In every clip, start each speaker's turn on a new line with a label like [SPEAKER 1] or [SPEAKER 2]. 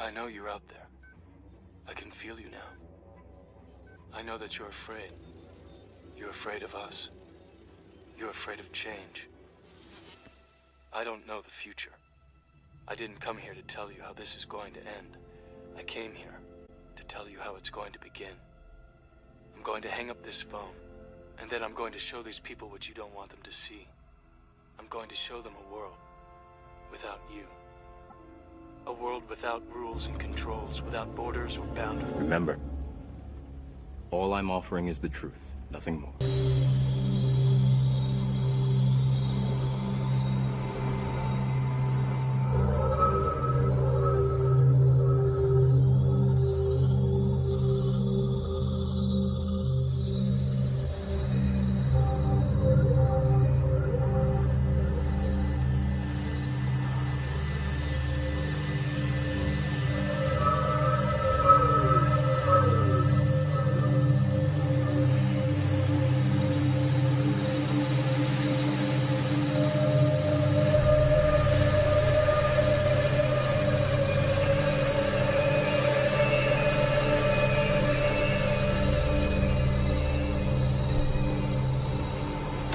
[SPEAKER 1] I know you're out there. I can feel you now. I know that you're afraid. You're afraid of us. You're afraid of change. I don't know the future. I didn't come here to tell you how this is going to end. I came here to tell you how it's going to begin. I'm going to hang up this phone, and then I'm going to show these people what you don't want them to see. I'm going to show them a world without you. A world without rules and controls, without borders or boundaries.
[SPEAKER 2] Remember, all I'm offering is the truth, nothing more.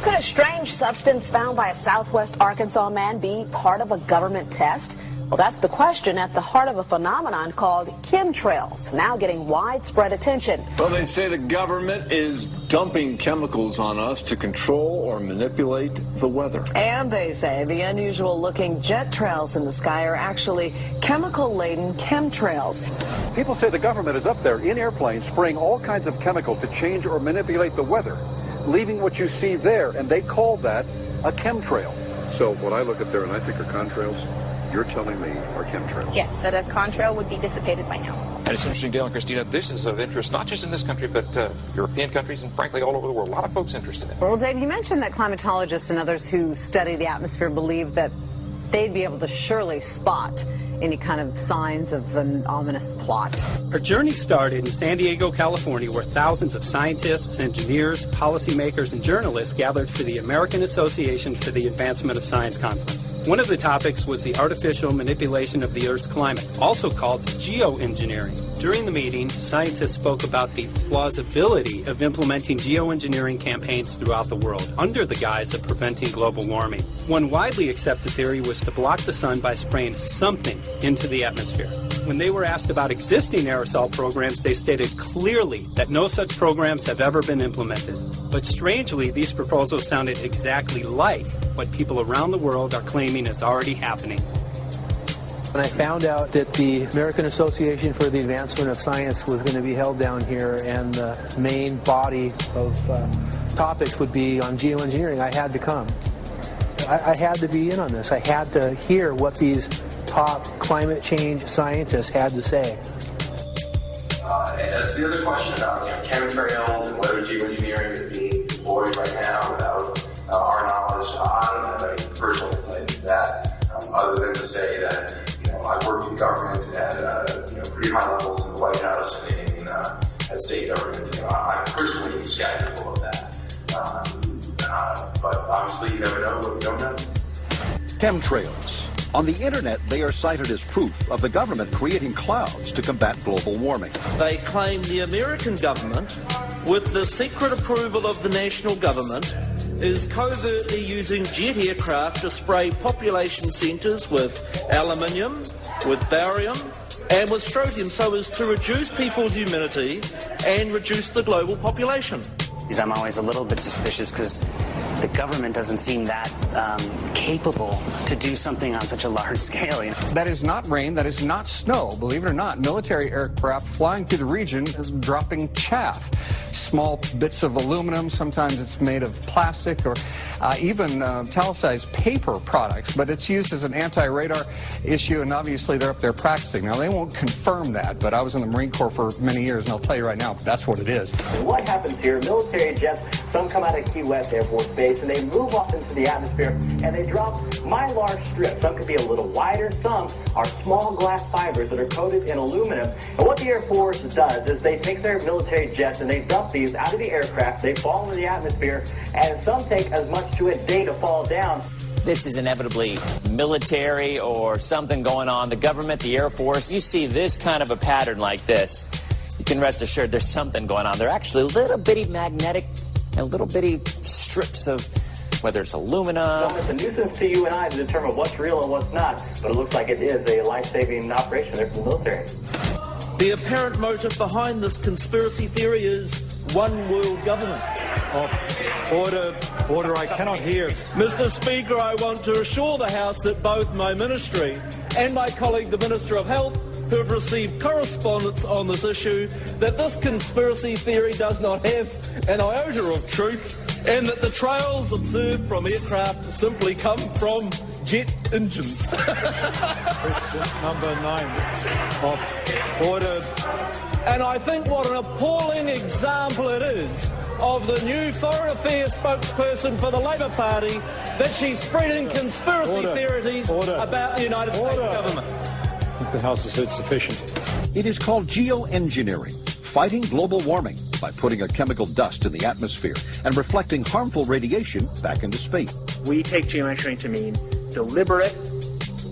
[SPEAKER 3] Could a strange substance found by a Southwest Arkansas man be part of a government test? Well, that's the question at the heart of a phenomenon called chemtrails, now getting widespread attention.
[SPEAKER 4] Well, they say the government is dumping chemicals on us to control or manipulate the weather.
[SPEAKER 5] And they say the unusual-looking jet trails in the sky are actually chemical-laden chemtrails.
[SPEAKER 6] People say the government is up there in airplanes spraying all kinds of chemicals to change or manipulate the weather, leaving what you see there, and they call that a chemtrail. So what I look at there and I think are contrails, you're telling me are chemtrails?
[SPEAKER 7] Yes, that a contrail would be dissipated by now.
[SPEAKER 8] And it's interesting, Dale and Christina, this is of interest not just in this country, but European countries and frankly all over the world. A lot of folks interested in it.
[SPEAKER 9] Well, Dave, you mentioned that climatologists and others who study the atmosphere believe that they'd be able to surely spot any kind of signs of an ominous plot.
[SPEAKER 10] Our journey started in San Diego, California, where thousands of scientists, engineers, policymakers, and journalists gathered for the American Association for the Advancement of Science Conference. One of the topics was the artificial manipulation of the Earth's climate, also called geoengineering. During the meeting, scientists spoke about the plausibility of implementing geoengineering campaigns throughout the world under the guise of preventing global warming. One widely accepted theory was to block the sun by spraying something into the atmosphere. When they were asked about existing aerosol programs, they stated clearly that no such programs have ever been implemented. But strangely, these proposals sounded exactly like what people around the world are claiming is already happening.
[SPEAKER 11] When I found out that the American Association for the Advancement of Science was going to be held down here and the main body of topics would be on geoengineering, I had to come. I had to be in on this. I had to hear what these top climate change scientists had to say.
[SPEAKER 12] And that's the other question about chemtrails and whether geoengineering is being deployed right now without our knowledge. I don't have any personal insight into that, other than to say that I worked in government at pretty high levels in the White House and in at state government. I'm personally skeptical of that. But obviously, you never know what you don't know.
[SPEAKER 6] Chemtrails. On the internet, they are cited as proof of the government creating clouds to combat global warming.
[SPEAKER 13] They claim the American government, with the secret approval of the national government, is covertly using jet aircraft to spray population centres with aluminium, with barium, and with strontium so as to reduce people's immunity and reduce the global population.
[SPEAKER 14] I'm always a little bit suspicious because the government doesn't seem that capable to do something on such a large scale.
[SPEAKER 4] That is not rain, that is not snow. Believe it or not, military aircraft flying through the region is dropping chaff. Small bits of aluminum, sometimes it's made of plastic or even italicized paper products, but it's used as an anti-radar issue, and obviously they're up there practicing. Now, they won't confirm that, but I was in the Marine Corps for many years, and I'll tell you right now, that's what it is.
[SPEAKER 11] What happens here, military jets, some come out of Key West Air Force Base, and they move off into the atmosphere, and they drop mylar strips. Some could be a little wider, some are small glass fibers that are coated in aluminum. And what the Air Force does is they take their military jets and they dump these out of the aircraft, they fall into the atmosphere, and some take as much to a day to fall down.
[SPEAKER 15] this is inevitably military or something going on. The government, the Air Force, you see this kind of a pattern like this, you can rest assured there's something going on. They're actually little bitty magnetic and little bitty strips of, whether it's aluminum.
[SPEAKER 16] Well, it's a nuisance to you and I to determine what's real and what's not, but it looks like it is a life-saving operation there for the military.
[SPEAKER 13] The apparent motive behind this conspiracy theory is one world government.
[SPEAKER 17] Order, I cannot hear.
[SPEAKER 13] Mr. Speaker, I want to assure the House that both my ministry and my colleague, the Minister of Health, who have received correspondence on this issue, that this conspiracy theory does not have an iota of truth, and that the trails observed from aircraft simply come from jet engines.
[SPEAKER 17] Number 9. Order.
[SPEAKER 13] And I think what an appalling example it is of the new Foreign Affairs spokesperson for the Labour Party that she's spreading conspiracy theories about the United States government.
[SPEAKER 17] I think the House has heard sufficient.
[SPEAKER 18] It is called geoengineering, fighting global warming by putting a chemical dust in the atmosphere and reflecting harmful radiation back into space.
[SPEAKER 19] We take geoengineering to mean deliberate,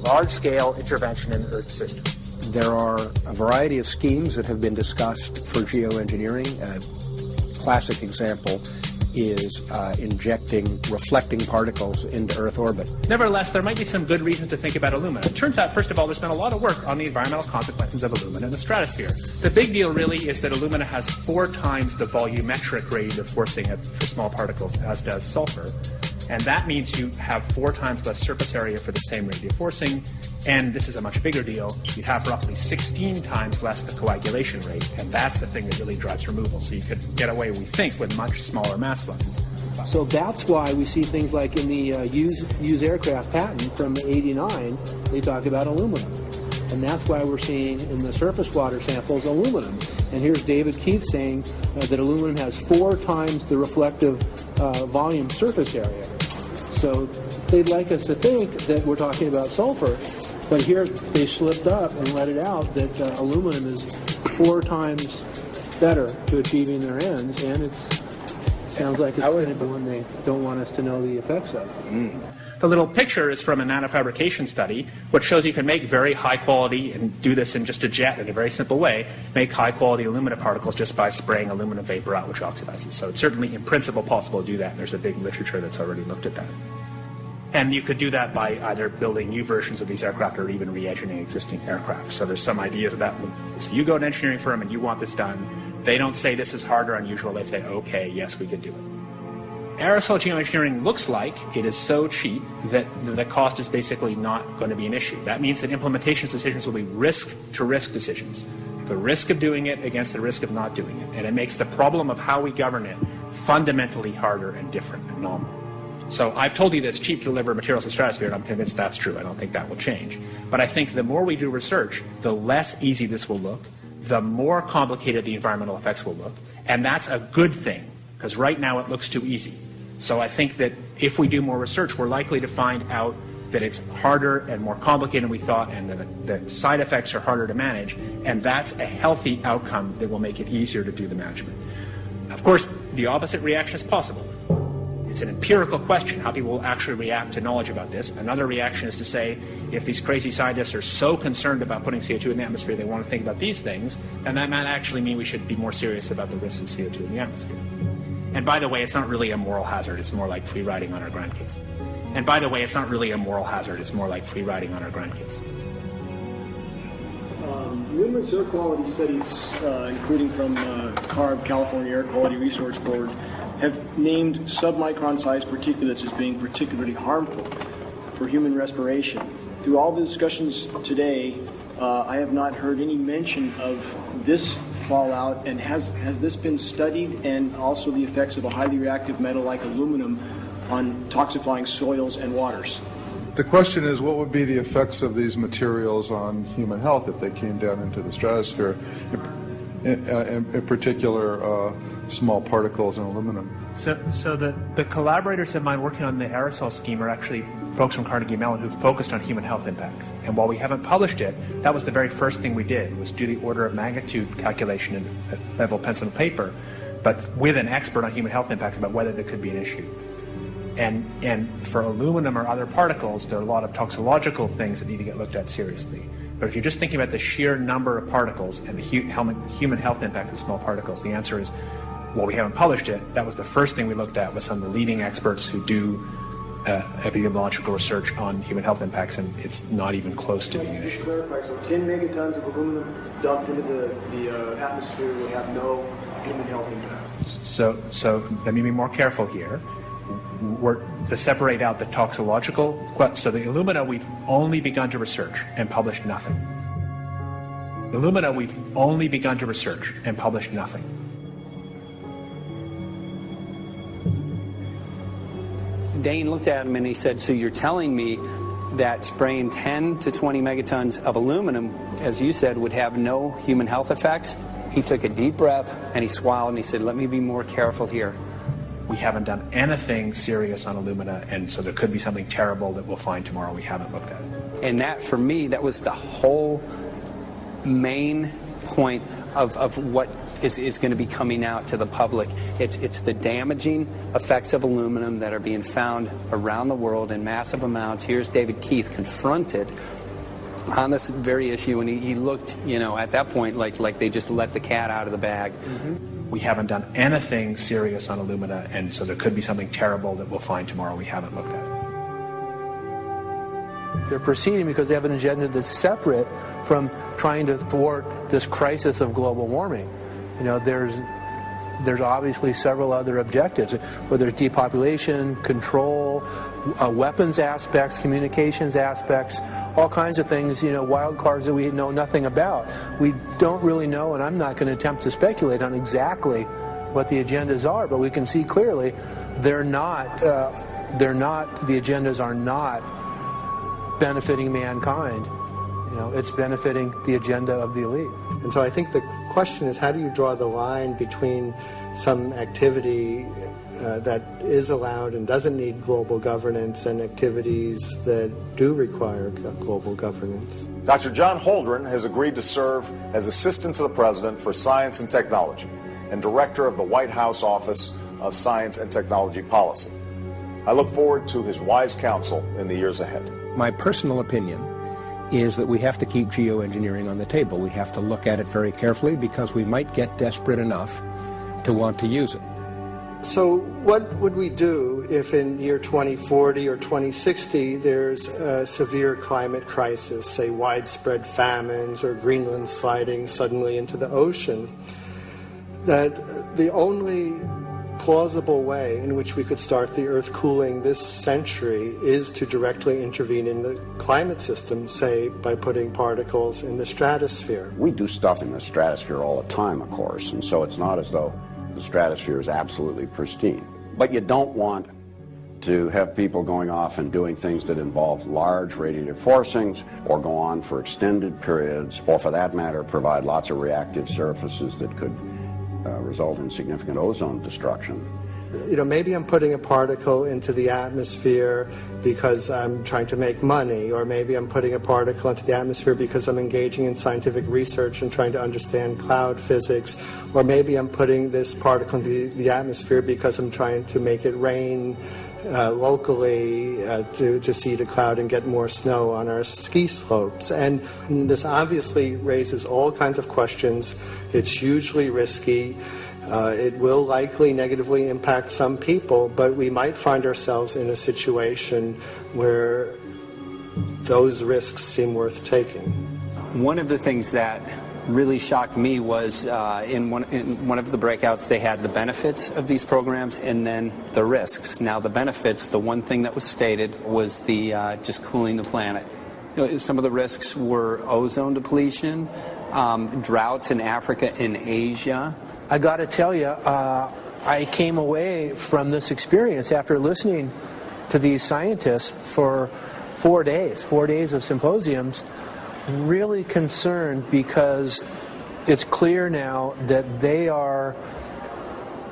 [SPEAKER 19] large-scale intervention in the Earth system.
[SPEAKER 20] There are a variety of schemes that have been discussed for geoengineering. A classic example is injecting reflecting particles into Earth orbit.
[SPEAKER 19] Nevertheless, there might be some good reasons to think about alumina. It turns out, first of all, there's been a lot of work on the environmental consequences of alumina in the stratosphere. The big deal really is that alumina has 4 times the volumetric rate of forcing for small particles as does sulfur. And that means you have 4 times less surface area for the same rate of forcing. And this is a much bigger deal. You have roughly 16 times less the coagulation rate. And that's the thing that really drives removal. So you could get away, we think, with much smaller mass fluxes.
[SPEAKER 11] So that's why we see things like in the used aircraft patent from '89, they talk about aluminum. And that's why we're seeing in the surface water samples aluminum. And here's David Keith saying that aluminum has 4 times the reflective volume surface area. So they'd like us to think that we're talking about sulfur, but here they slipped up and let it out that aluminum is 4 times better to achieving their ends, and it sounds like it's going to be one they don't want us to know the effects of.
[SPEAKER 19] The little picture is from a nanofabrication study, which shows you can make very high quality, and do this in just a jet in a very simple way, make high quality alumina particles just by spraying aluminum vapor out, which oxidizes. So it's certainly in principle possible to do that, and there's a big literature that's already looked at that. And you could do that by either building new versions of these aircraft or even re-engineering existing aircraft. So there's some ideas of that. So you go to an engineering firm and you want this done. They don't say this is hard or unusual. They say, okay, yes, we could do it. Aerosol geoengineering looks like it is so cheap that the cost is basically not going to be an issue. That means that implementation decisions will be risk-to-risk decisions. The risk of doing it against the risk of not doing it. And it makes the problem of how we govern it fundamentally harder and different and novel. So I've told you that it's cheap to deliver materials to the stratosphere, and I'm convinced that's true. I don't think that will change. But I think the more we do research, the less easy this will look, the more complicated the environmental effects will look. And that's a good thing, because right now it looks too easy. So I think that if we do more research, we're likely to find out that it's harder and more complicated than we thought, and that the side effects are harder to manage. And that's a healthy outcome that will make it easier to do the management. Of course, the opposite reaction is possible. It's an empirical question, how people will actually react to knowledge about this. Another reaction is to say, if these crazy scientists are so concerned about putting CO2 in the atmosphere, they want to think about these things, then that might actually mean we should be more serious about the risks of CO2 in the atmosphere. And by the way, it's not really a moral hazard, it's more like free riding on our grandkids. And by the way, it's not really a moral hazard, it's more like free riding on our grandkids.
[SPEAKER 21] Numerous air quality studies, including from CARB, California Air Quality Resource Board, have named submicron-sized particulates as being particularly harmful for human respiration. Through all the discussions today, I have not heard any mention of this fallout, and has this been studied, and also the effects of a highly reactive metal like aluminum on toxifying soils and waters?
[SPEAKER 22] The question is, what would be the effects of these materials on human health if they came down into the stratosphere, in particular small particles and aluminum?
[SPEAKER 19] So the collaborators of mine working on the aerosol scheme are actually folks from Carnegie Mellon who focused on human health impacts. And while we haven't published it, that was the very first thing we did, was do the order of magnitude calculation at level pencil and paper, but with an expert on human health impacts about whether there could be an issue. And for aluminum or other particles, there are a lot of toxicological things that need to get looked at seriously. But if you're just thinking about the sheer number of particles and the human health impact of small particles, the answer is, well, we haven't published it. That was the first thing we looked at with some of the leading experts who do epidemiological research on human health impacts, and it's not even close to being an issue.
[SPEAKER 21] Clarify, so 10 megatons of aluminum dumped into the atmosphere will have no human health impact.
[SPEAKER 19] So let me be more careful here. To separate out the toxicological, so the alumina we've only begun to research and published nothing. Alumina we've only begun to research and published nothing.
[SPEAKER 10] Dane looked at him and he said, so you're telling me that spraying 10 to 20 megatons of aluminum, as you said, would have no human health effects? He took a deep breath and he swallowed and he said, let me be more careful here.
[SPEAKER 19] We haven't done anything serious on alumina, and so there could be something terrible that we'll find tomorrow we haven't looked at.
[SPEAKER 10] And that, for me, that was the whole main point of what is going to be coming out to the public. It's the damaging effects of aluminum that are being found around the world in massive amounts. Here's David Keith confronted on this very issue, and he looked, at that point like they just let the cat out of the bag.
[SPEAKER 19] Mm-hmm. We haven't done anything serious on alumina, and so there could be something terrible that we'll find tomorrow we haven't looked at.
[SPEAKER 11] They're proceeding because they have an agenda that's separate from trying to thwart this crisis of global warming. There's obviously several other objectives, whether it's depopulation, control, weapons aspects, communications aspects, all kinds of things, wild cards that we know nothing about. We don't really know, and I'm not going to attempt to speculate on exactly what the agendas are, but we can see clearly the agendas are not benefiting mankind. It's benefiting the agenda of the elite.
[SPEAKER 1] And so I think the question is, how do you draw the line between some activity that is allowed and doesn't need global governance and activities that do require global governance?
[SPEAKER 2] Dr. John Holdren has agreed to serve as Assistant to the President for Science and Technology and Director of the White House Office of Science and Technology Policy. I look forward to his wise counsel in the years ahead.
[SPEAKER 20] My personal opinion is that we have to keep geoengineering on the table. We have to look at it very carefully because we might get desperate enough to want to use it.
[SPEAKER 1] So what would we do if in year 2040 or 2060 there's a severe climate crisis, say widespread famines or Greenland sliding suddenly into the ocean? That the only plausible way in which we could start the Earth cooling this century is to directly intervene in the climate system, say by putting particles in the stratosphere.
[SPEAKER 23] We do stuff in the stratosphere all the time, of course, and so it's not as though the stratosphere is absolutely pristine. But you don't want to have people going off and doing things that involve large radiative forcings or go on for extended periods, or for that matter provide lots of reactive surfaces that could result in significant ozone destruction.
[SPEAKER 1] Maybe I'm putting a particle into the atmosphere because I'm trying to make money, or maybe I'm putting a particle into the atmosphere because I'm engaging in scientific research and trying to understand cloud physics, or maybe I'm putting this particle into the atmosphere because I'm trying to make it rain locally to seed a cloud and get more snow on our ski slopes. And this obviously raises all kinds of questions. It's hugely risky. It will likely negatively impact some people, but we might find ourselves in a situation where those risks seem worth taking.
[SPEAKER 10] One of the things that really shocked me was in one of the breakouts they had the benefits of these programs and then the risks. Now the benefits, the one thing that was stated was the just cooling the planet. Some of the risks were ozone depletion, droughts in Africa and Asia.
[SPEAKER 11] I got to tell you, I came away from this experience after listening to these scientists for 4 days of symposiums, really concerned because it's clear now that they are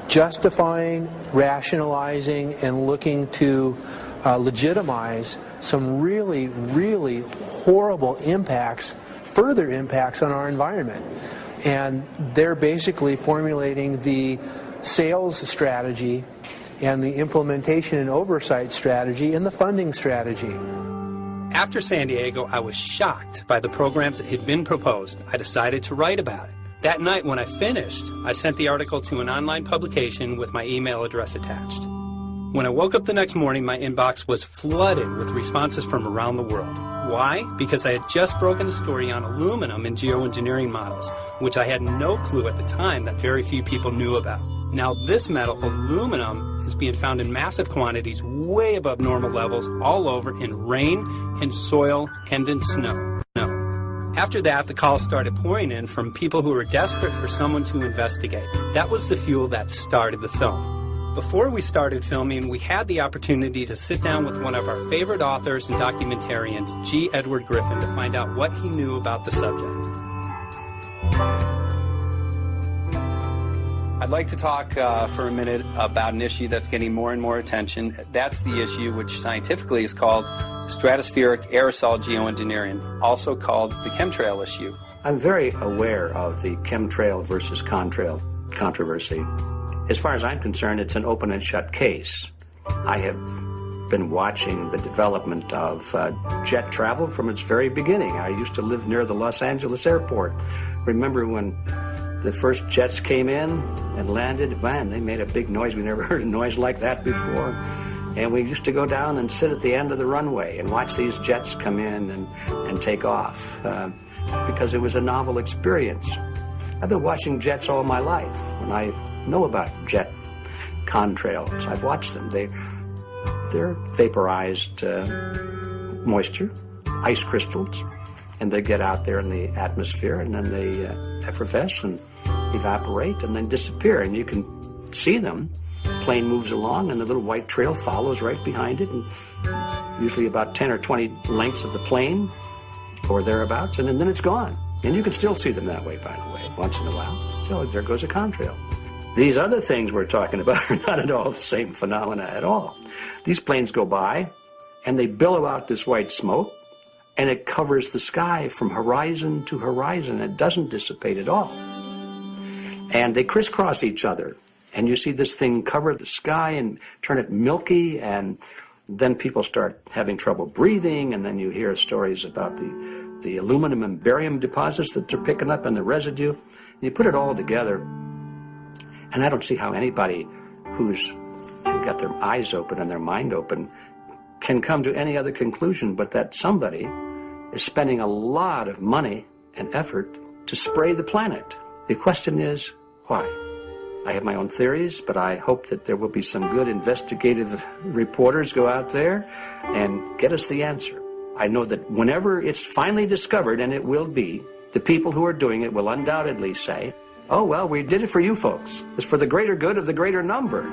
[SPEAKER 11] justifying, rationalizing, and looking to legitimize some really, really horrible impacts, further impacts on our environment. And they're basically formulating the sales strategy and the implementation and oversight strategy and the funding strategy.
[SPEAKER 10] After San Diego, I was shocked by the programs that had been proposed. I decided to write about it. That night when I finished, I sent the article to an online publication with my email address attached. When I woke up the next morning, my inbox was flooded with responses from around the world. Why? Because I had just broken the story on aluminum in geoengineering models, which I had no clue at the time that very few people knew about. Now this metal, aluminum, is being found in massive quantities way above normal levels all over in rain, in soil, and in snow. After that, the calls started pouring in from people who were desperate for someone to investigate. That was the fuel that started the film. Before we started filming, we had the opportunity to sit down with one of our favorite authors and documentarians, G. Edward Griffin, to find out what he knew about the subject. I'd like to talk for a minute about an issue that's getting more and more attention. That's the issue which scientifically is called stratospheric aerosol geoengineering, also called the chemtrail issue.
[SPEAKER 3] I'm very aware of the chemtrail versus contrail controversy. As far as I'm concerned, it's an open and shut case. I have been watching the development of jet travel from its very beginning. I used to live near the Los Angeles airport. Remember when the first jets came in and landed? Man, they made a big noise. We never heard a noise like that before. And we used to go down and sit at the end of the runway and watch these jets come in and take off because it was a novel experience. I've been watching jets all my life, and I know about jet contrails. I've watched them. They're vaporized moisture, ice crystals, and they get out there in the atmosphere, and then they effervesce and evaporate and then disappear, and you can see them. The plane moves along, and the little white trail follows right behind it, and usually about 10 or 20 lengths of the plane or thereabouts, and then it's gone. And you can still see them that way, by the way, once in a while. So there goes a contrail. These other things we're talking about are not at all the same phenomena at all. These planes go by, and they billow out this white smoke, and it covers the sky from horizon to horizon. It doesn't dissipate at all. And they crisscross each other, and you see this thing cover the sky and turn it milky, and then people start having trouble breathing, and then you hear stories about the aluminum and barium deposits that they're picking up and the residue. And you put it all together, and I don't see how anybody who's got their eyes open and their mind open can come to any other conclusion but that somebody is spending a lot of money and effort to spray the planet. The question is, why? I have my own theories, but I hope that there will be some good investigative reporters go out there and get us the answer. I know that whenever it's finally discovered, and it will be, the people who are doing it will undoubtedly say, oh, well, we did it for you folks. It's for the greater good of the greater number.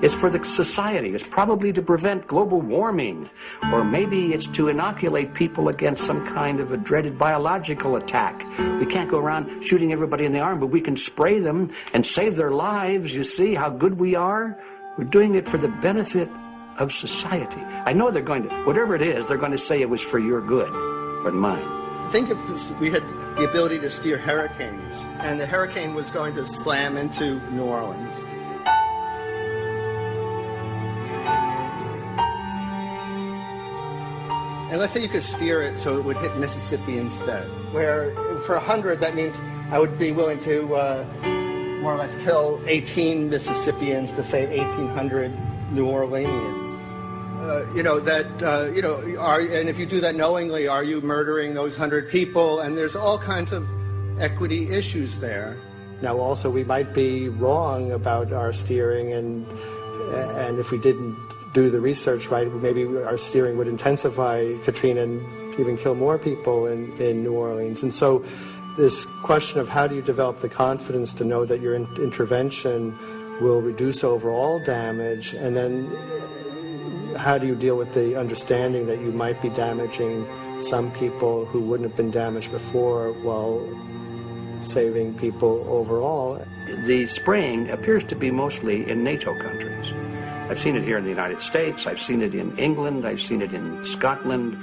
[SPEAKER 3] It's for the society. It's probably to prevent global warming. Or maybe it's to inoculate people against some kind of a dreaded biological attack. We can't go around shooting everybody in the arm, but we can spray them and save their lives. You see how good we are? We're doing it for the benefit of society. I know they're going to, whatever it is, they're going to say it was for your good or mine.
[SPEAKER 1] Think if we had the ability to steer hurricanes, and the hurricane was going to slam into New Orleans. And let's say you could steer it so it would hit Mississippi instead, where for 100, that means I would be willing to more or less kill 18 Mississippians to save 1,800 New Orleanians. And if you do that knowingly, are you murdering those 100 people? And there's all kinds of equity issues there. Now, also, we might be wrong about our steering, and if we didn't do the research right, maybe our steering would intensify Katrina and even kill more people in New Orleans. And so this question of how do you develop the confidence to know that your intervention will reduce overall damage, and then how do you deal with the understanding that you might be damaging some people who wouldn't have been damaged before while saving people overall?
[SPEAKER 3] The spraying appears to be mostly in NATO countries. I've seen it here in the United States, I've seen it in England, I've seen it in Scotland,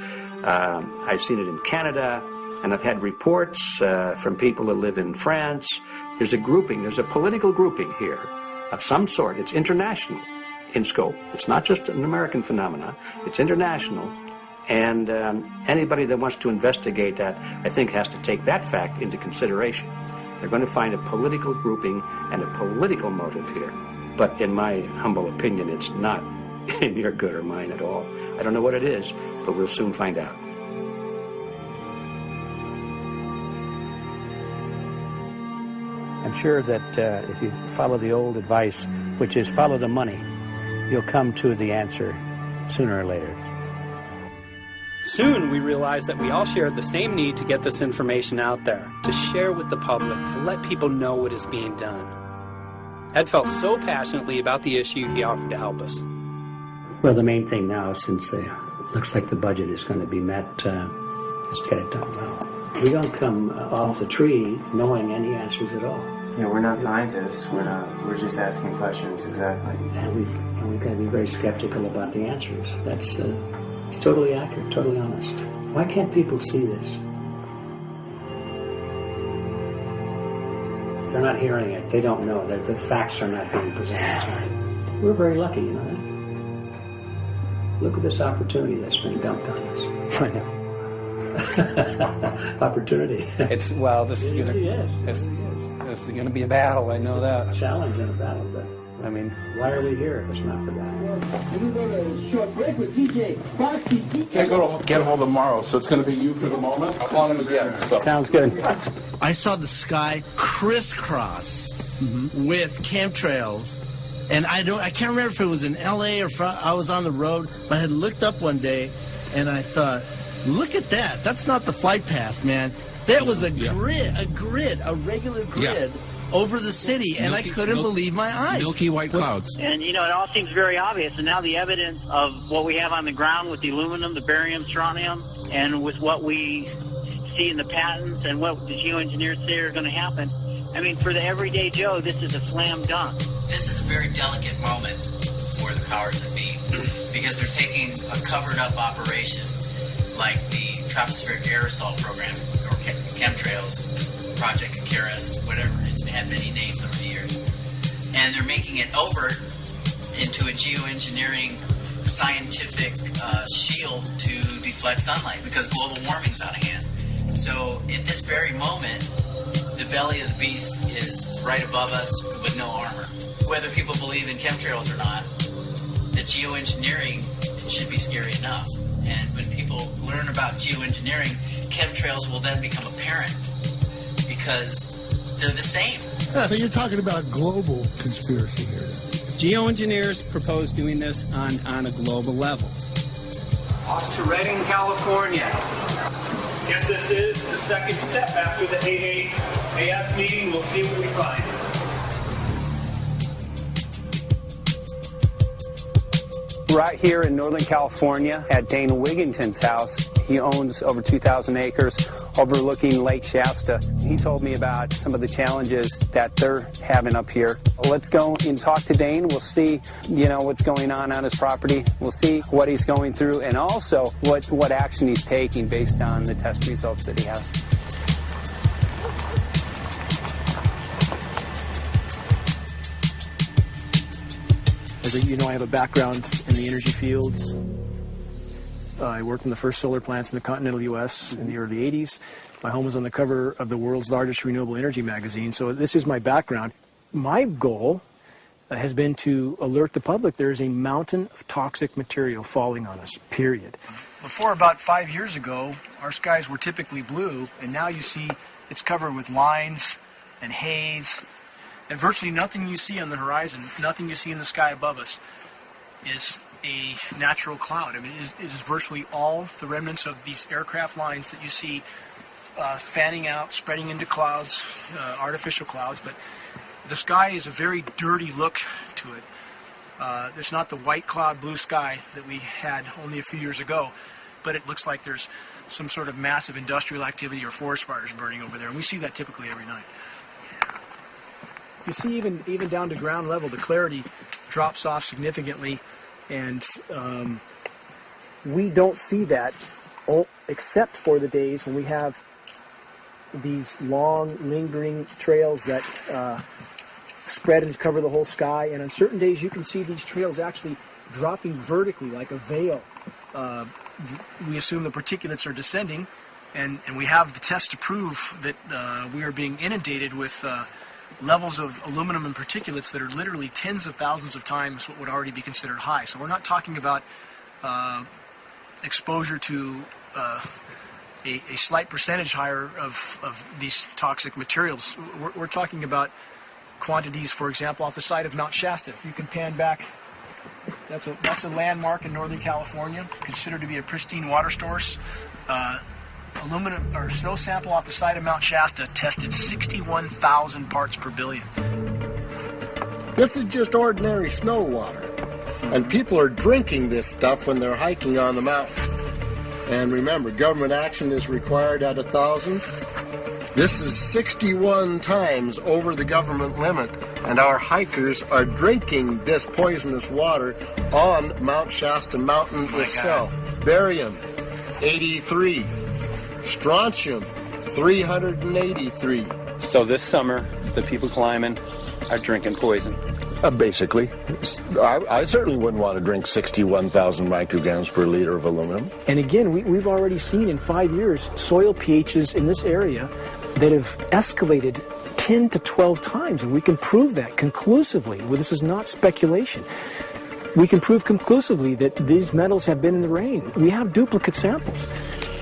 [SPEAKER 3] I've seen it in Canada, and I've had reports from people who live in France. There's a grouping, there's a political grouping here of some sort. It's international. in scope. It's not just an American phenomenon, it's international. And anybody that wants to investigate that, I think, has to take that fact into consideration. They're going to find a political grouping and a political motive here. But in my humble opinion, it's not in your good or mine at all. I don't know what it is, but we'll soon find out.
[SPEAKER 5] I'm sure that if you follow the old advice, which is follow the money, you'll come to the answer sooner or later.
[SPEAKER 10] Soon we realized that we all shared the same need to get this information out there, to share with the public, to let people know what is being done. Ed felt so passionately about the issue, he offered to help us.
[SPEAKER 3] Well, the main thing now, since it looks like the budget is going to be met, is get it done well. We don't come off the tree knowing any answers at all.
[SPEAKER 7] Yeah, we're not scientists. We're just asking questions, exactly.
[SPEAKER 3] And we've got to be very skeptical about the answers. That's it's totally accurate, totally honest. Why can't people see this? They're not hearing it. They don't know that the facts are not being presented. We're very lucky, you know that? Look at this opportunity that's been dumped on us.
[SPEAKER 10] I know.
[SPEAKER 3] Opportunity.
[SPEAKER 10] It's this is going to it's going to be a battle. I know that.
[SPEAKER 3] A challenge and a battle, but
[SPEAKER 10] I mean,
[SPEAKER 3] why are we here if it's not for that?
[SPEAKER 8] We're going to short break with DJ Foxy.
[SPEAKER 24] Can't go to get him all tomorrow, so it's going to be you for the moment. I'll call him again. So.
[SPEAKER 10] Sounds good.
[SPEAKER 25] I saw the sky crisscross with chemtrails. And I can't remember if it was in L.A. or if I was on the road, but I had looked up one day, and I thought, look at that. That's not the flight path, man. That was a regular grid over the city, and I couldn't believe my eyes.
[SPEAKER 24] Milky white clouds.
[SPEAKER 26] And, it all seems very obvious. And now the evidence of what we have on the ground with the aluminum, the barium, strontium, and with what we see in the patents and what the geoengineers say are going to happen, I mean, for the everyday Joe, this is a slam dunk.
[SPEAKER 27] This is a very delicate moment for the powers that be because they're taking a covered-up operation like the tropospheric aerosol program or chemtrails, Project Icarus, whatever. It's had many names over the years. And they're making it overt into a geoengineering scientific shield to deflect sunlight because global warming's out of hand. So at this very moment, the belly of the beast is right above us with no armor. Whether people believe in chemtrails or not, the geoengineering should be scary enough. And when people learn about geoengineering, chemtrails will then become apparent because they're the same.
[SPEAKER 8] So you're talking about global conspiracy here.
[SPEAKER 10] Geoengineers propose doing this on a global level.
[SPEAKER 28] Off to Redding, California. Guess this is the second step after the AAAS meeting. We'll see what we find.
[SPEAKER 10] Right here in Northern California at Dane Wigington's house. He owns over 2,000 acres overlooking Lake Shasta. He told me about some of the challenges that they're having up here. Let's go and talk to Dane. We'll see, what's going on his property. We'll see what he's going through and also what action he's taking based on the test results that he has.
[SPEAKER 11] As I have a background in the energy fields. I worked in the first solar plants in the continental U.S. in the early 80s. My home was on the cover of the world's largest renewable energy magazine, so this is my background. My goal has been to alert the public there is a mountain of toxic material falling on us, period. Before about 5 years ago, our skies were typically blue, and now you see it's covered with lines and haze. And virtually nothing you see on the horizon, nothing you see in the sky above us is a natural cloud. I mean, it is virtually all the remnants of these aircraft lines that you see fanning out, spreading into clouds, artificial clouds. But the sky is a very dirty look to it. There's not the white cloud, blue sky that we had only a few years ago, but it looks like there's some sort of massive industrial activity or forest fires burning over there. And we see that typically every night. You see even down to ground level, the clarity drops off significantly, and we don't see that except for the days when we have these long, lingering trails that
[SPEAKER 4] spread and cover the whole sky. And on certain days, you can see these trails actually dropping vertically like a veil. We assume the particulates are descending, and we have the test to prove that we are being inundated with levels of aluminum and particulates that are literally tens of thousands of times what would already be considered high. So we're not talking about exposure to a slight percentage higher of these toxic materials. We're talking about quantities, for example, off the side of Mount Shasta. If you can pan back, that's a landmark in Northern California, considered to be a pristine water source. Aluminum or snow sample off the side of Mount Shasta tested 61,000 parts per billion.
[SPEAKER 6] This is just ordinary snow water, and people are drinking this stuff when they're hiking on the mountain. And remember, government action is required at 1,000. This is 61 times over the government limit, and our hikers are drinking this poisonous water on Mount Shasta Mountain itself. Barium, 83. Strontium, 383.
[SPEAKER 9] So this summer, the people climbing are drinking poison.
[SPEAKER 12] Basically. I certainly wouldn't want to drink 61,000 micrograms per liter of aluminum.
[SPEAKER 4] And again, we've already seen in 5 years soil pHs in this area that have escalated 10 to 12 times, and we can prove that conclusively. Well, this is not speculation. We can prove conclusively that these metals have been in the rain. We have duplicate samples.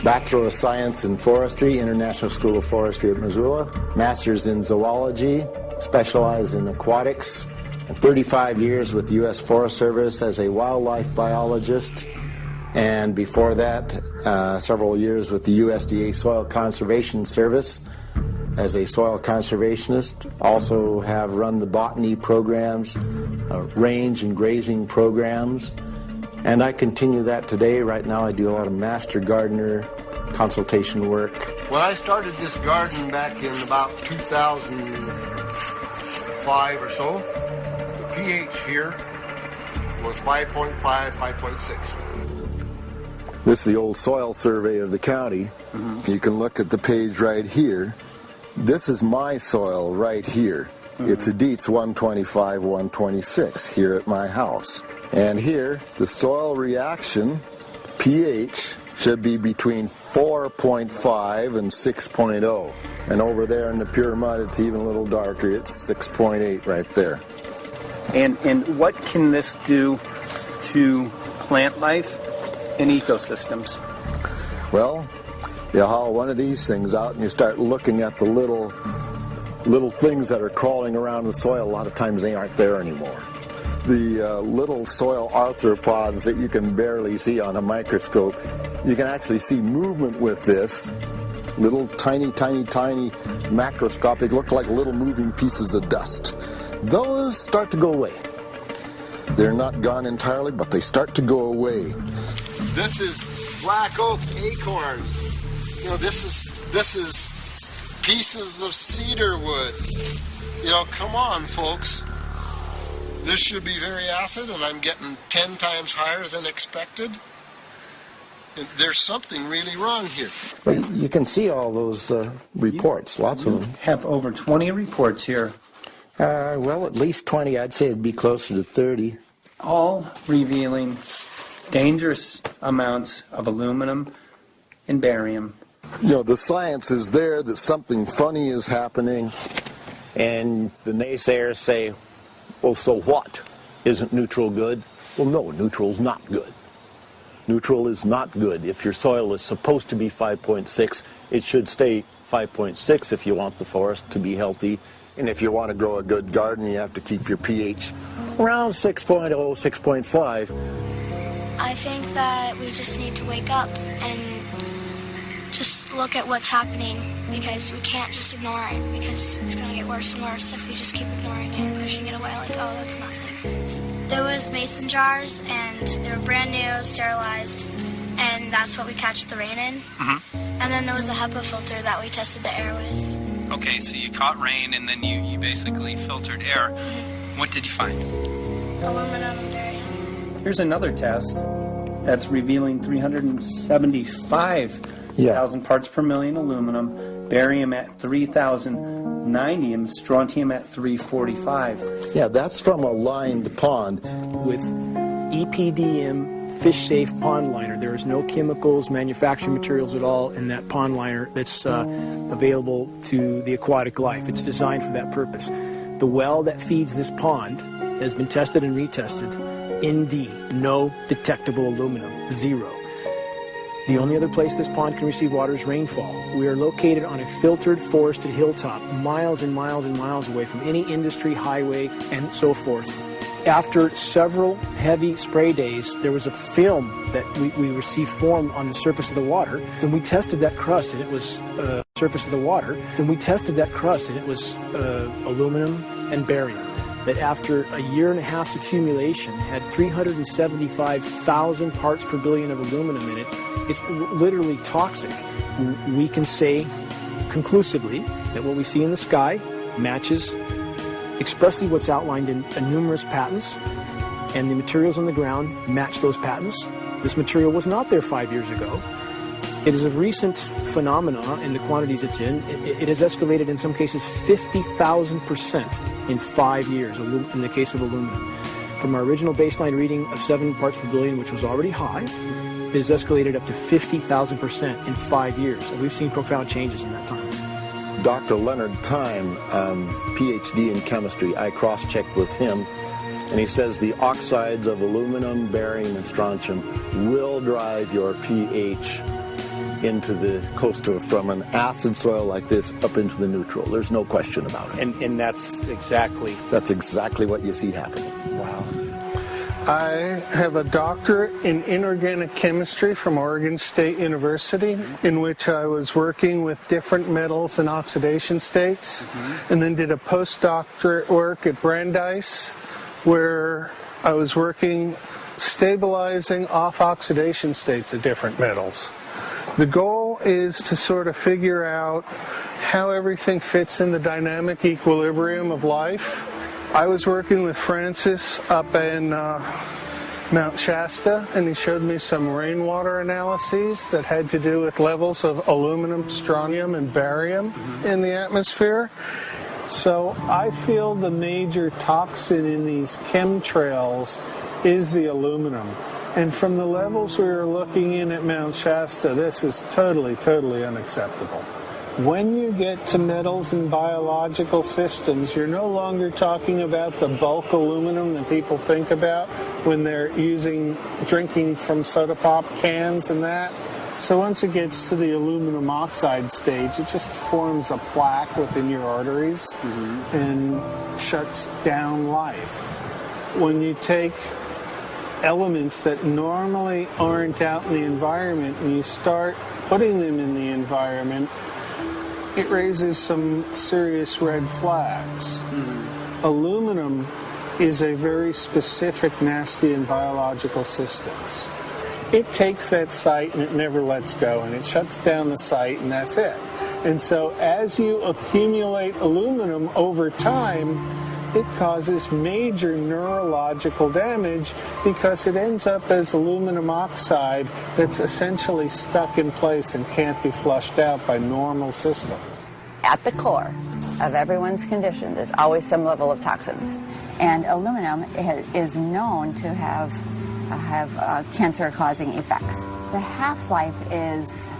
[SPEAKER 13] Bachelor of Science in Forestry, International School of Forestry at Missoula. Master's in Zoology, specialized in aquatics. And 35 years with the U.S. Forest Service as a wildlife biologist. And before that, several years with the USDA Soil Conservation Service as a soil conservationist. Also have run the botany programs, range and grazing programs. And I continue that today. Right now I do a lot of master gardener consultation work.
[SPEAKER 6] When I started this garden back in about 2005 or so, the pH here was 5.5, 5.6.
[SPEAKER 12] This is the old soil survey of the county. You can look at the page right here. This is my soil right here. It's a Dietz 125, 126 here at my house. And here, the soil reaction pH should be between 4.5 and 6.0. And over there in the pure mud, it's even a little darker. It's 6.8 right there.
[SPEAKER 9] And what can this do to plant life and ecosystems?
[SPEAKER 12] Well, you haul one of these things out and you start looking at the little things that are crawling around the soil. A lot of times they aren't there anymore. The little soil arthropods that you can barely see on a microscope, you can actually see movement with this. Little tiny macroscopic, look like little moving pieces of dust. Those start to go away. They're not gone entirely, but they start to go away.
[SPEAKER 6] This is black oak acorns. You know, this is pieces of cedar wood. You know, come on, folks. This should be very acid, and I'm getting 10 times higher than expected. And there's something really wrong here.
[SPEAKER 13] Well, you can see all those reports, lots of them.
[SPEAKER 9] Have over 20 reports here.
[SPEAKER 13] Well, at least 20. I'd say it'd be closer to 30.
[SPEAKER 9] All revealing dangerous amounts of aluminum and barium.
[SPEAKER 12] You know, the science is there that something funny is happening. And the naysayers say, well, so what? Isn't neutral good? Well, no, neutral's not good. Neutral is not good. If your soil is supposed to be 5.6, it should stay 5.6 if you want the forest to be healthy. And if you want to grow a good garden, you have to keep your pH around 6.0, 6.5.
[SPEAKER 14] I think that we just need to wake up and just look at what's happening, because we can't just ignore it, because it's going to get worse and worse if we just keep ignoring it and pushing it away like, oh, that's nothing. There was mason jars, and they were brand new, sterilized, and that's what we catch the rain in. And then there was a HEPA filter that we tested the air with.
[SPEAKER 9] Okay, so you caught rain and then you basically filtered air. What did you find?
[SPEAKER 14] Aluminum and barium.
[SPEAKER 9] Here's another test that's revealing 375,000 parts per million aluminum, barium at 3,090 and strontium at 345.
[SPEAKER 12] Yeah, that's from a lined pond.
[SPEAKER 4] With EPDM fish-safe pond liner, there is no chemicals, manufacturing materials at all in that pond liner that's available to the aquatic life. It's designed for that purpose. The well that feeds this pond has been tested and retested. ND, no detectable aluminum, 0. The only other place this pond can receive water is rainfall. We are located on a filtered, forested hilltop, miles and miles and miles away from any industry, highway, and so forth. After several heavy spray days, there was a film that we received formed on the surface of the water, and we tested that crust, and it was aluminum and barium. That after a year and a half's accumulation had 375,000 parts per billion of aluminum in it. It's literally toxic. We can say conclusively that what we see in the sky matches expressly what's outlined in numerous patents, and the materials on the ground match those patents. This material was not there 5 years ago. It is a recent phenomenon in the quantities it's in. It has escalated in some cases 50,000% in 5 years in the case of aluminum. From our original baseline reading of 7 parts per billion, which was already high, it has escalated up to 50,000% in 5 years. And we've seen profound changes in that time.
[SPEAKER 12] Dr. Leonard Time, PhD in chemistry, I cross-checked with him, and he says the oxides of aluminum, barium, and strontium will drive your pH into the coastal, from an acid soil like this up into the neutral. There's no question about it.
[SPEAKER 9] And that's exactly
[SPEAKER 12] what you see happening.
[SPEAKER 9] Wow.
[SPEAKER 2] I have a doctorate in inorganic chemistry from Oregon State University, in which I was working with different metals and oxidation states, and then did a postdoctorate work at Brandeis, where I was working stabilizing off-oxidation states of different metals. The goal is to sort of figure out how everything fits in the dynamic equilibrium of life. I was working with Francis up in Mount Shasta, and he showed me some rainwater analyses that had to do with levels of aluminum, strontium, and barium in the atmosphere. So I feel the major toxin in these chemtrails is the aluminum. And from the levels we were looking in at Mount Shasta, this is totally, totally unacceptable. When you get to metals and biological systems, you're no longer talking about the bulk aluminum that people think about when they're drinking from soda pop cans and that. So once it gets to the aluminum oxide stage, it just forms a plaque within your arteries and shuts down life. When you take elements that normally aren't out in the environment and you start putting them in the environment, it raises some serious red flags. Aluminum is a very specific, nasty in biological systems. It takes that site and it never lets go, and it shuts down the site, and that's it. And so as you accumulate aluminum over time, it causes major neurological damage because it ends up as aluminum oxide that's essentially stuck in place and can't be flushed out by normal systems.
[SPEAKER 15] At the core of everyone's condition is always some level of toxins. And aluminum is known to have cancer-causing effects. The half-life is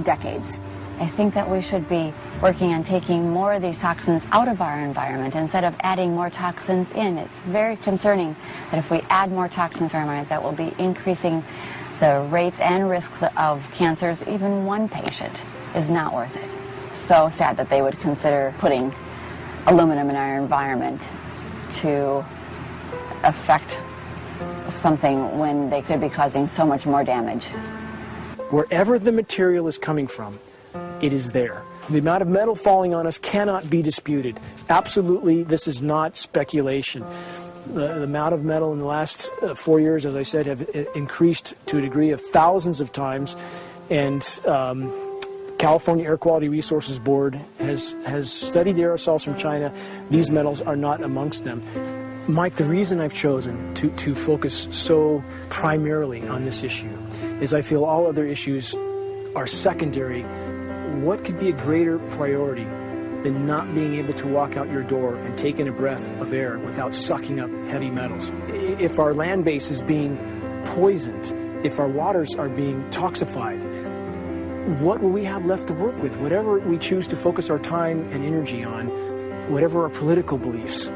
[SPEAKER 15] decades. I think that we should be working on taking more of these toxins out of our environment instead of adding more toxins in. It's very concerning that if we add more toxins to our environment, that will be increasing the rates and risks of cancers. Even one patient is not worth it. So sad that they would consider putting aluminum in our environment to affect something when they could be causing so much more damage.
[SPEAKER 4] Wherever the material is coming from, it is there. The amount of metal falling on us cannot be disputed. Absolutely, this is not speculation. The amount of metal in the last 4 years, as I said, have increased to a degree of thousands of times, and California Air Quality Resources Board has studied the aerosols from China. These metals are not amongst them. Mike, the reason I've chosen to focus so primarily on this issue is I feel all other issues are secondary
[SPEAKER 11] what could be a greater priority than not being able to walk out your door and take in a breath of air without sucking up heavy metals? If our land base is being poisoned, if our waters are being toxified, what will we have left to work with? Whatever we choose to focus our time and energy on, whatever our political beliefs,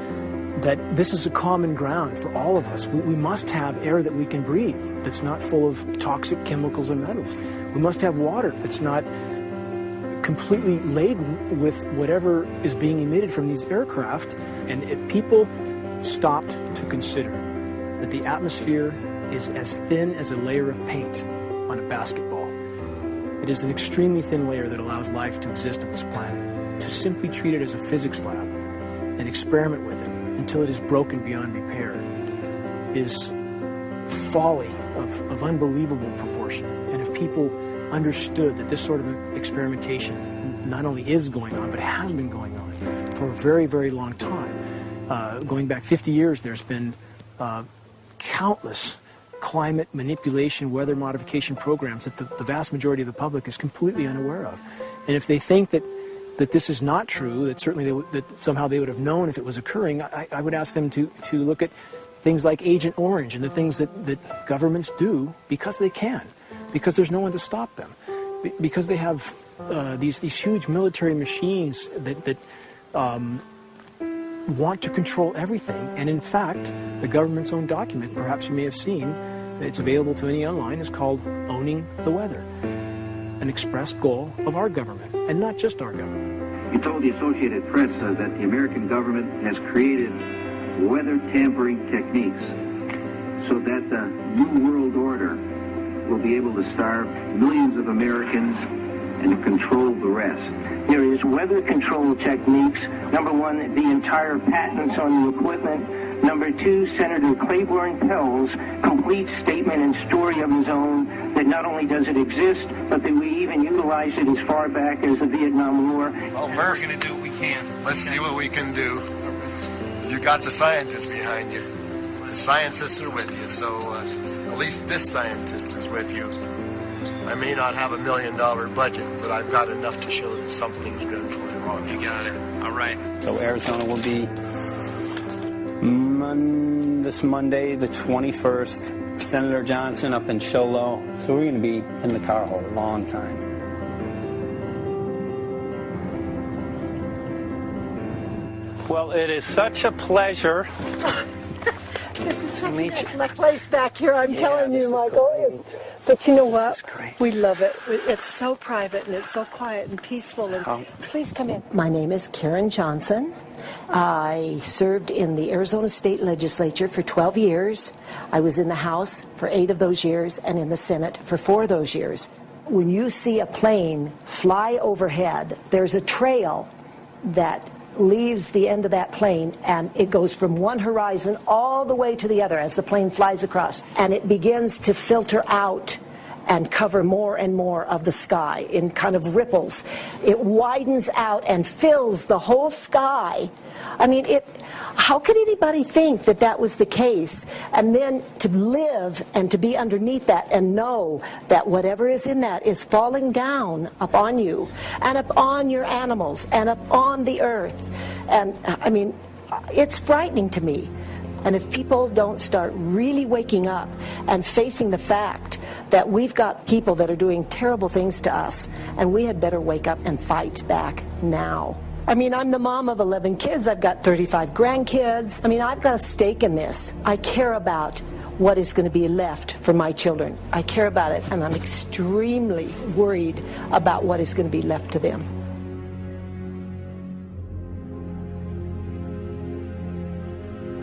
[SPEAKER 11] that this is a common ground for all of us. We must have air that we can breathe that's not full of toxic chemicals and metals. We must have water that's not completely laden with whatever is being emitted from these aircraft. And if people stopped to consider that the atmosphere is as thin as a layer of paint on a basketball, it is an extremely thin layer that allows life to exist on this planet. To simply treat it as a physics lab and experiment with it until it is broken beyond repair is folly of unbelievable proportion. And if people understood that this sort of experimentation not only is going on, but has been going on for a very, very long time. Going back 50 years, there's been countless climate manipulation, weather modification programs that the vast majority of the public is completely unaware of. And if they think that this is not true, that certainly that somehow they would have known if it was occurring, I would ask them to look at things like Agent Orange and the things that governments do because they can, because there's no one to stop them, because they have these huge military machines that want to control everything. And in fact, the government's own document, perhaps you may have seen, it's available to any online, is called Owning the Weather, an express goal of our government, and not just our government.
[SPEAKER 16] He told the Associated Press that the American government has created weather tampering techniques so that the New World Order will be able to starve millions of Americans and control the rest.
[SPEAKER 17] There is weather control techniques. Number one, the entire patents on the equipment. Number two, Senator Claiborne Pell's complete statement and story of his own that not only does it exist, but that we even utilized it as far back as the Vietnam War.
[SPEAKER 6] Well, Murph,
[SPEAKER 4] We're going to do what we can.
[SPEAKER 6] Let's see what we can do. You got the scientists behind you. The scientists are with you, so at least this scientist is with you. I may not have $1 million budget, but I've got enough to show that something's dreadfully wrong.
[SPEAKER 4] You got it. All right.
[SPEAKER 10] So Arizona will be this Monday, the 21st. Senator Johnson up in Show Low. So we're going to be in the car hole a long time. Well, it is such a pleasure.
[SPEAKER 18] This is such an excellent place back here, I'm telling you, Michael. But you know what? We love it. It's so private and it's so quiet and peaceful. And please come in. My name is Karen Johnson. I served in the Arizona State Legislature for 12 years. I was in the House for 8 of those years and in the Senate for 4 of those years. When you see a plane fly overhead, there's a trail that leaves the end of that plane, and it goes from one horizon all the way to the other as the plane flies across, and it begins to filter out and cover more and more of the sky in kind of ripples. It widens out and fills the whole sky. I mean, how could anybody think that that was the case? And then to live and to be underneath that and know that whatever is in that is falling down upon you and upon your animals and upon the earth. And I mean, it's frightening to me. And if people don't start really waking up and facing the fact that we've got people that are doing terrible things to us, and we had better wake up and fight back now. I mean, I'm the mom of 11 kids. I've got 35 grandkids. I mean, I've got a stake in this. I care about what is going to be left for my children. I care about it, and I'm extremely worried about what is going to be left to them.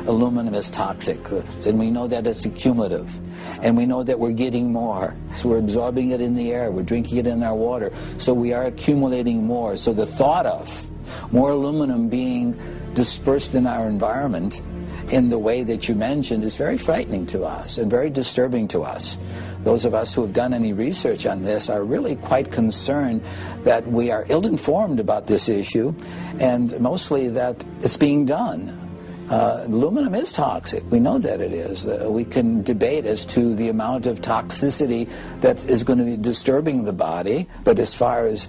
[SPEAKER 19] Aluminum is toxic, and we know that it's accumulative, and we know that we're getting more. So we're absorbing it in the air, we're drinking it in our water, so we are accumulating more. So the thought of more aluminum being dispersed in our environment in the way that you mentioned is very frightening to us and very disturbing to us. Those of us who have done any research on this are really quite concerned that we are ill-informed about this issue, and mostly that it's being done. Aluminum is toxic. We know that it is. We can debate as to the amount of toxicity that is going to be disturbing the body, but as far as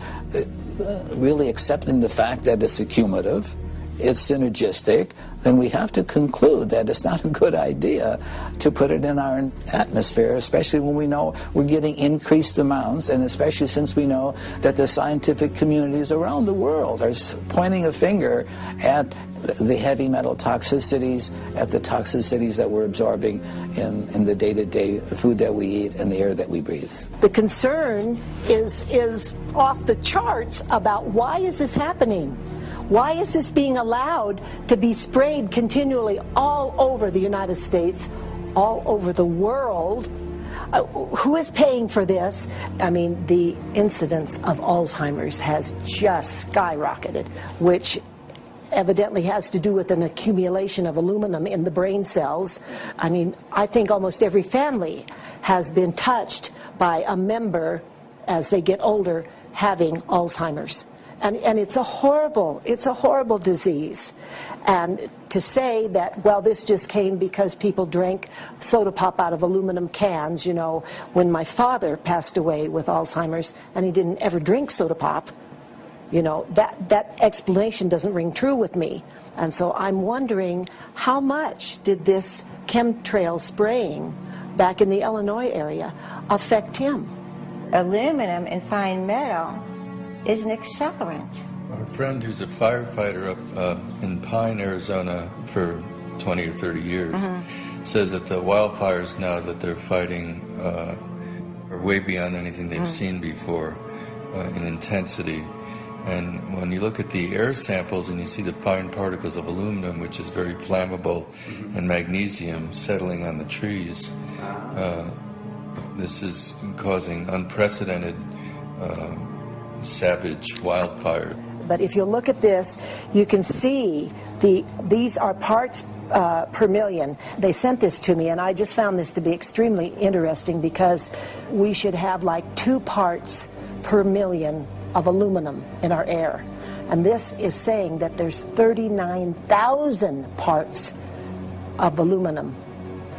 [SPEAKER 19] really accepting the fact that it's accumulative, it's synergistic, then we have to conclude that it's not a good idea to put it in our atmosphere, especially when we know we're getting increased amounts, and especially since we know that the scientific communities around the world are pointing a finger at the heavy metal toxicities, at the toxicities that we're absorbing in the day-to-day food that we eat and the air that we breathe.
[SPEAKER 18] The concern is off the charts about why is this happening? Why is this being allowed to be sprayed continually all over the United States, all over the world? Who is paying for this? I mean, the incidence of Alzheimer's has just skyrocketed, which evidently has to do with an accumulation of aluminum in the brain cells. I mean, I think almost every family has been touched by a member as they get older having Alzheimer's. And it's a horrible disease. And to say that, well, this just came because people drank soda pop out of aluminum cans, you know, when my father passed away with Alzheimer's and he didn't ever drink soda pop, you know, that explanation doesn't ring true with me. And so I'm wondering, how much did this chemtrail spraying back in the Illinois area affect him?
[SPEAKER 1] Aluminum and fine metal is an accelerant.
[SPEAKER 3] Our friend who's a firefighter up in Pine, Arizona for 20 or 30 years says that the wildfires now that they're fighting are way beyond anything they've seen before in intensity. And when you look at the air samples and you see the fine particles of aluminum, which is very flammable, and magnesium settling on the trees, this is causing unprecedented savage wildfire.
[SPEAKER 18] But if you look at this, you can see these are parts per million. They sent this to me, and I just found this to be extremely interesting because we should have like 2 parts per million of aluminum in our air. And this is saying that there's 39,000 parts of aluminum.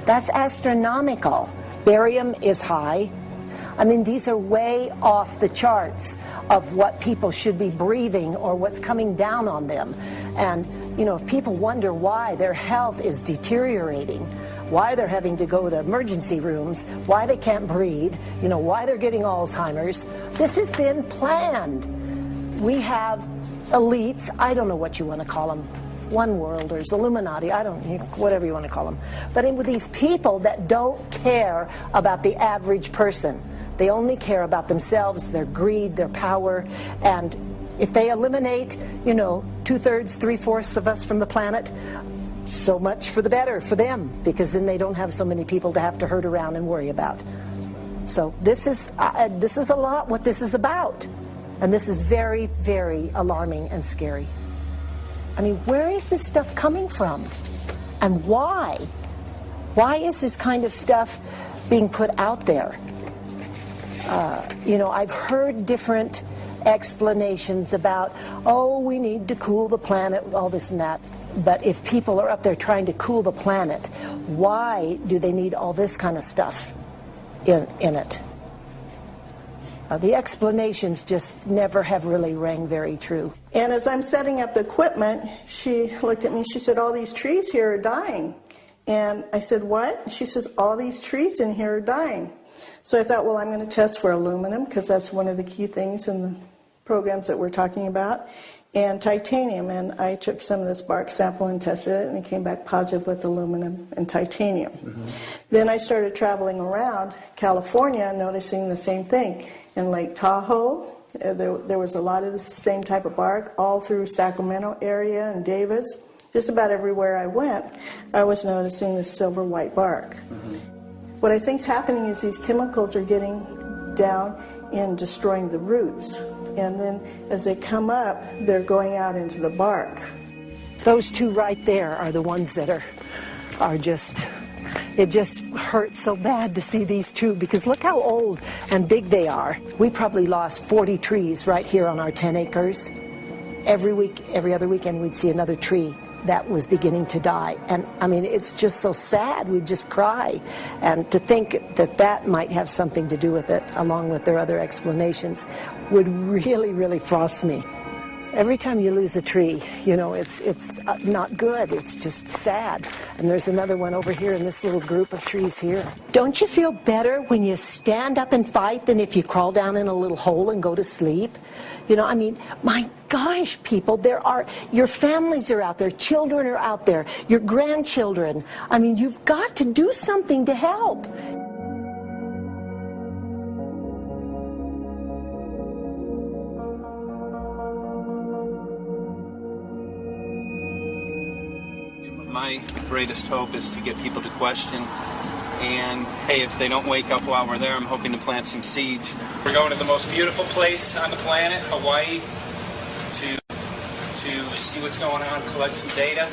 [SPEAKER 18] That's astronomical. Barium is high. I mean, these are way off the charts of what people should be breathing or what's coming down on them. And, you know, if people wonder why their health is deteriorating, why they're having to go to emergency rooms, why they can't breathe, you know, why they're getting Alzheimer's, this has been planned. We have elites, I don't know what you want to call them, one worlders, Illuminati, I don't, whatever you want to call them. But with these people that don't care about the average person. They only care about themselves, their greed, their power, and if they eliminate, you know, 2/3, 3/4 of us from the planet, so much for the better for them, because then they don't have so many people to have to herd around and worry about. So this is a lot what this is about, and this is very, very alarming and scary. I mean, where is this stuff coming from, and why? Why is this kind of stuff being put out there? You know, I've heard different explanations about, oh, we need to cool the planet, all this and that. But if people are up there trying to cool the planet, why do they need all this kind of stuff in it? The explanations just never have really rang very true.
[SPEAKER 5] And as I'm setting up the equipment, she looked at me, she said, all these trees here are dying. And I said, what? She says, all these trees in here are dying. So I thought, well, I'm going to test for aluminum, because that's one of the key things in the programs that we're talking about, and titanium. And I took some of this bark sample and tested it, and it came back positive with aluminum and titanium. Then I started traveling around California, noticing the same thing. In Lake Tahoe, there was a lot of the same type of bark, all through Sacramento area and Davis. Just about everywhere I went, I was noticing this silver white bark. What I think is happening is these chemicals are getting down and destroying the roots. And then as they come up, they're going out into the bark.
[SPEAKER 18] Those 2 right there are the ones that are just, it just hurts so bad to see these 2, because look how old and big they are. We probably lost 40 trees right here on our 10 acres. Every week, every other weekend, we'd see another tree that was beginning to die. And I mean, it's just so sad, we just cry. And to think that that might have something to do with it, along with their other explanations, would really, really frost me. Every time you lose a tree, you know, it's not good. It's just sad. And there's another one over here in this little group of trees here. Don't you feel better when you stand up and fight than if you crawl down in a little hole and go to sleep? You know, I mean, my gosh, people, your families are out there, children are out there, your grandchildren. I mean, you've got to do something to help.
[SPEAKER 28] My greatest hope is to get people to question, and hey, if they don't wake up while we're there, I'm hoping to plant some seeds. We're going to the most beautiful place on the planet, Hawaii, to see what's going on, collect some data.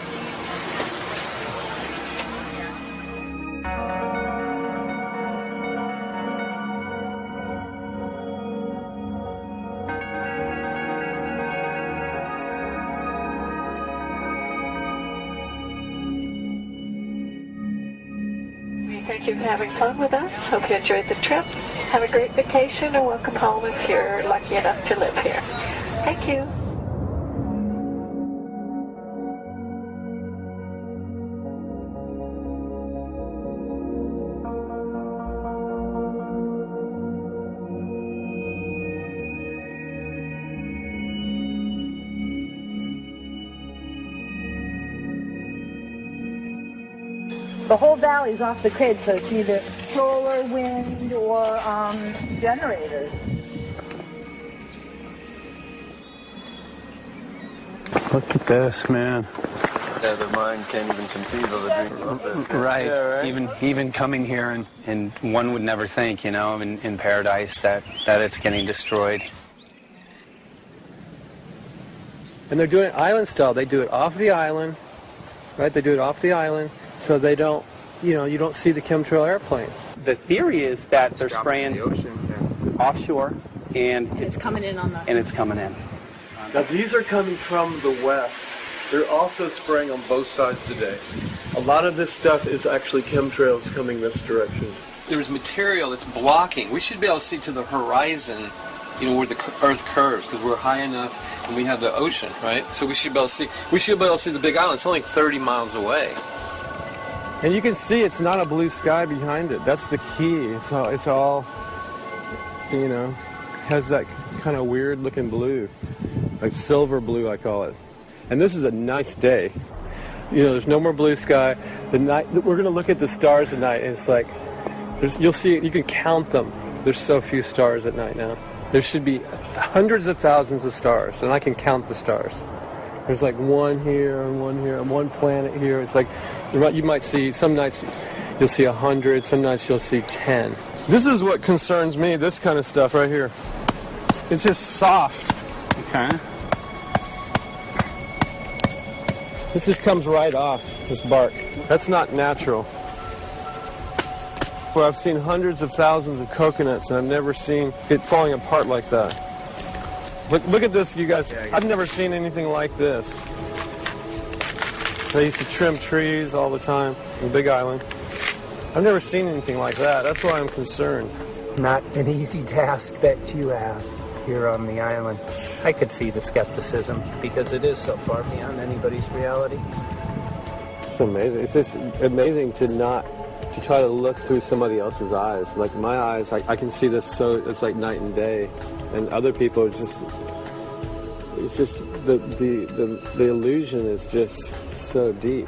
[SPEAKER 7] Thank you for having fun with us. Hope you enjoyed the trip. Have a great vacation and welcome home if you're lucky enough to live here. Thank you.
[SPEAKER 20] The whole valley's off the grid, so it's either solar, wind, or generators.
[SPEAKER 9] Look at this, man.
[SPEAKER 3] Yeah, their mind can't even conceive of a dream of this.
[SPEAKER 9] Right.
[SPEAKER 3] Yeah, right.
[SPEAKER 9] Even coming here, and one would never think, you know, in paradise that it's getting destroyed.
[SPEAKER 11] And they're doing it island style. They do it off the island, right? They do it off the island. So they don't, you know, you don't see the chemtrail airplane.
[SPEAKER 10] The theory is that they're spraying offshore, and
[SPEAKER 7] it's coming in on the...
[SPEAKER 10] And it's coming in.
[SPEAKER 21] Now these are coming from the west. They're also spraying on both sides today. A lot of this stuff is actually chemtrails coming this direction.
[SPEAKER 22] There's material that's blocking. We should be able to see to the horizon, you know, where the Earth curves, because we're high enough and we have the ocean, right? So we should be able to see. We should be able to see the Big Island. It's only 30 miles away.
[SPEAKER 11] And you can see it's not a blue sky behind it. That's the key. It's all, you know, has that kind of weird looking blue, like silver blue, I call it. And this is a nice day. You know, there's no more blue sky. The night we're going to look at the stars at night. And it's like, you'll see, you can count them. There's so few stars at night now. There should be hundreds of thousands of stars, and I can count the stars. There's like one here and one planet here. It's like, you might see, some nights you'll see 100, some nights you'll see 10. This is what concerns me, this kind of stuff right here. It's just soft.
[SPEAKER 10] Okay.
[SPEAKER 11] This just comes right off, this bark. That's not natural. Well, I've seen hundreds of thousands of coconuts, and I've never seen it falling apart like that. Look at this, you guys. I've never seen anything like this. They used to trim trees all the time in Big Island. I've never seen anything like that. That's why I'm concerned.
[SPEAKER 10] Not an easy task that you have here on the island. I could see the skepticism because it is so far beyond anybody's reality.
[SPEAKER 11] It's amazing. It's just amazing to try to look through somebody else's eyes. Like my eyes, I can see this, so it's like night and day. And other people are just, it's just, the illusion is just so deep.